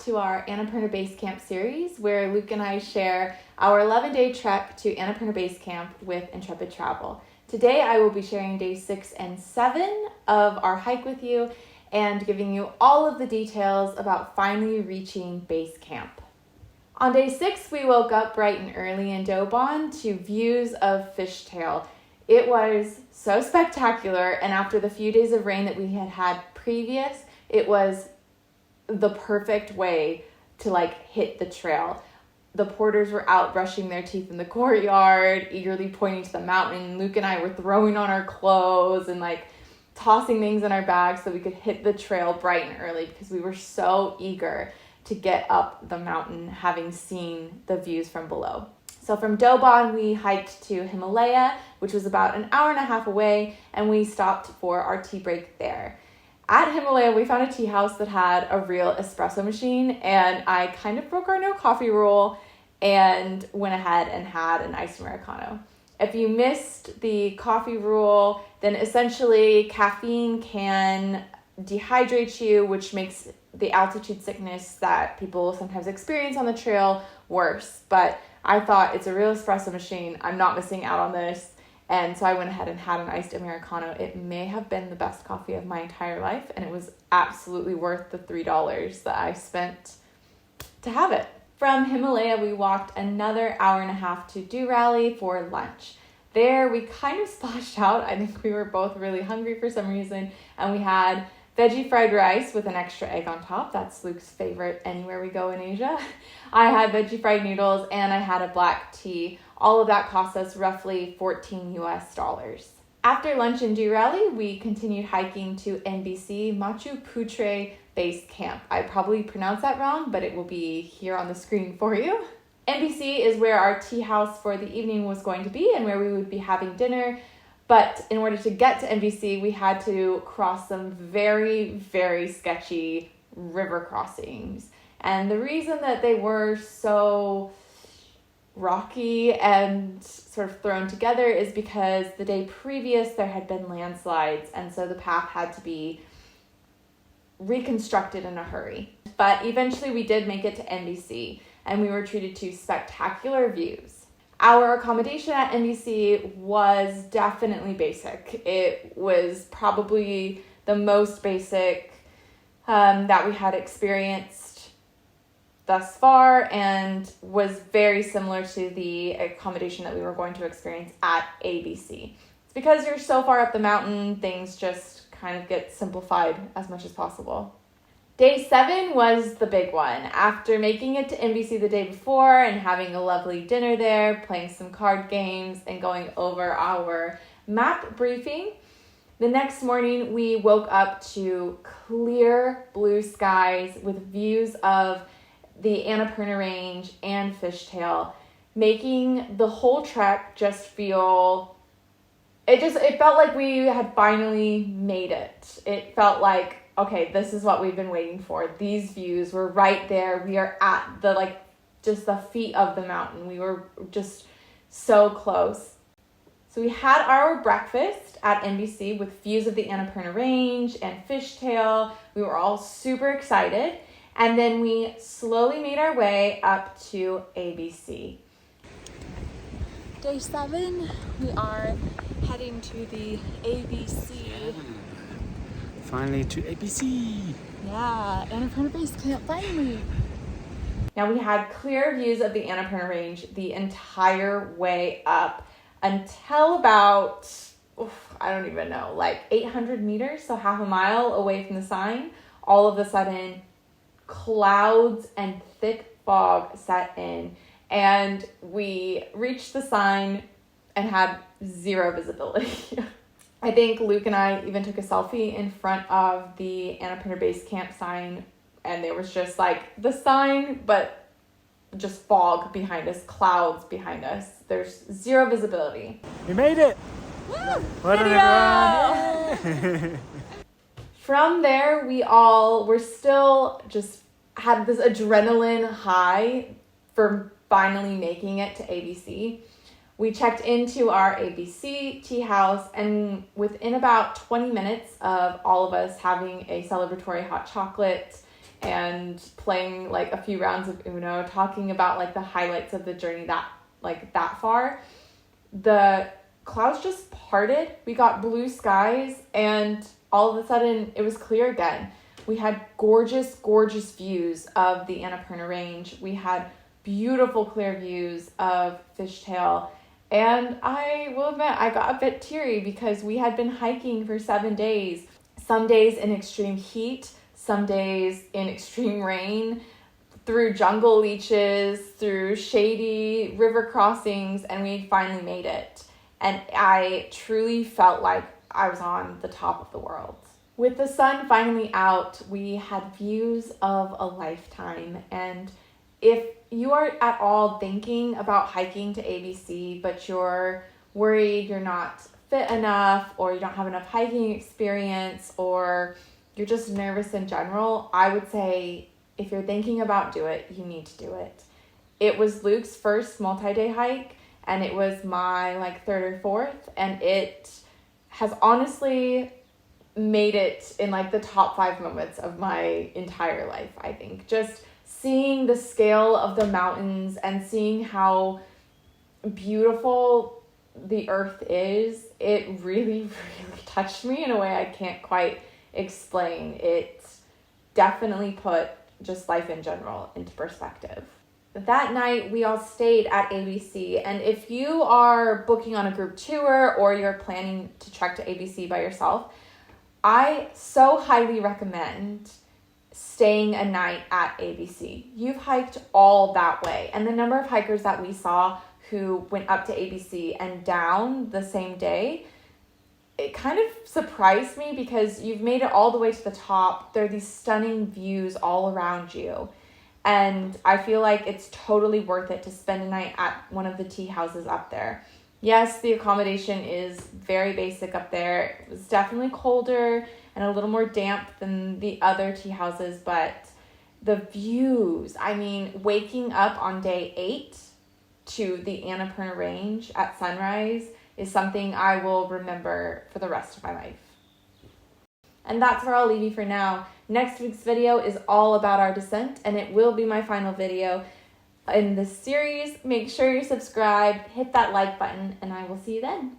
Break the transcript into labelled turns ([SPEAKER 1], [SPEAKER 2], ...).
[SPEAKER 1] to our Annapurna Base Camp series, where Luke and I share our 11-day trek to Annapurna Base Camp with Intrepid Travel. Today I will be sharing day 6 and 7 of our hike with you and giving you all of the details about finally reaching base camp. On day 6, we woke up bright and early in Dobon to views of Fishtail. It was so spectacular, and after the few days of rain that we had previous, it was the perfect way to hit the trail. The porters were out brushing their teeth in the courtyard, eagerly pointing to the mountain. Luke and I were throwing on our clothes and tossing things in our bags so we could hit the trail bright and early because we were so eager to get up the mountain, having seen the views from below. So from Dobon, we hiked to Himalaya, which was about an hour and a half away, and we stopped for our tea break there. At Himalaya, we found a tea house that had a real espresso machine, and I kind of broke our no coffee rule and went ahead and had an iced Americano. If you missed the coffee rule, then essentially caffeine can dehydrate you, which makes the altitude sickness that people sometimes experience on the trail worse. But I thought, it's a real espresso machine, I'm not missing out on this. And so I went ahead and had an iced Americano. It may have been the best coffee of my entire life, and it was absolutely worth the $3 that I spent to have it. From Himalaya, we walked another hour and a half to Dew Rally for lunch. There, we kind of splashed out. I think we were both really hungry for some reason, and we had veggie fried rice with an extra egg on top. That's Luke's favorite anywhere we go in Asia. I had veggie fried noodles, and I had a black tea. All of that cost us roughly $14 US. After lunch in Dew Rally, we continued hiking to NBC Machu Picchu Base Camp. I probably pronounced that wrong, but it will be here on the screen for you. NBC is where our tea house for the evening was going to be and where we would be having dinner. But in order to get to NBC, we had to cross some very, very sketchy river crossings. And the reason that they were so rocky and sort of thrown together is because the day previous there had been landslides, and so the path had to be reconstructed in a hurry. But eventually we did make it to NBC, and we were treated to spectacular views. Our accommodation at NBC was definitely basic. It was probably the most basic that we had experienced thus far, and was very similar to the accommodation that we were going to experience at ABC. It's because you're so far up the mountain, things just kind of get simplified as much as possible. Day 7 was the big one. After making it to NBC the day before and having a lovely dinner there, playing some card games, and going over our map briefing, the next morning we woke up to clear blue skies with views of the Annapurna Range and Fishtail, making the whole trek just feel... It felt like we had finally made it. It felt like, okay, this is what we've been waiting for. These views were right there. We are at just the feet of the mountain. We were just so close. So we had our breakfast at NBC with views of the Annapurna Range and Fishtail. We were all super excited. And then we slowly made our way up to ABC. Day 7, we are heading to the ABC.
[SPEAKER 2] Finally to ABC.
[SPEAKER 1] Yeah, Annapurna Base Camp, finally. Now we had clear views of the Annapurna Range the entire way up until about, I don't even know, 800 meters, so half a mile away from the sign. All of a sudden, clouds and thick fog set in, and we reached the sign and had zero visibility. I think Luke and I even took a selfie in front of the Annapurna Base Camp sign, and there was just the sign, but just fog behind us, clouds behind us. There's zero visibility.
[SPEAKER 2] We made it!
[SPEAKER 1] Woo!
[SPEAKER 2] Well done, everyone!
[SPEAKER 1] From there, we all were still just had this adrenaline high for finally making it to ABC. We checked into our ABC tea house, and within about 20 minutes of all of us having a celebratory hot chocolate and playing like a few rounds of Uno, talking about like the highlights of the journey that far. The clouds just parted. We got blue skies, and all of a sudden it was clear again. We had gorgeous, gorgeous views of the Annapurna Range. We had beautiful clear views of Fishtail. And I will admit, I got a bit teary because we had been hiking for 7 days. Some days in extreme heat, some days in extreme rain, through jungle leeches, through shady river crossings, and we finally made it. And I truly felt like I was on the top of the world. With the sun finally out, we had views of a lifetime. And if you are at all thinking about hiking to ABC, but you're worried you're not fit enough, or you don't have enough hiking experience, or you're just nervous in general, I would say if you're thinking about do it, you need to do it. It was Luke's first multi-day hike, and it was my like third or fourth, and it has honestly made it in like the top 5 moments of my entire life, I think. Just seeing the scale of the mountains and seeing how beautiful the earth is, it really, really touched me in a way I can't quite explain. It definitely put just life in general into perspective. That night, we all stayed at ABC, and if you are booking on a group tour or you're planning to trek to ABC by yourself, I so highly recommend staying a night at ABC. You've hiked all that way, and the number of hikers that we saw who went up to ABC and down the same day, it kind of surprised me because you've made it all the way to the top. There are these stunning views all around you. And I feel like it's totally worth it to spend a night at one of the tea houses up there. Yes, the accommodation is very basic up there. It was definitely colder and a little more damp than the other tea houses, but the views, I mean, waking up on day 8 to the Annapurna Range at sunrise is something I will remember for the rest of my life. And that's where I'll leave you for now. Next week's video is all about our descent, and it will be my final video in this series. Make sure you're subscribed, hit that like button, and I will see you then.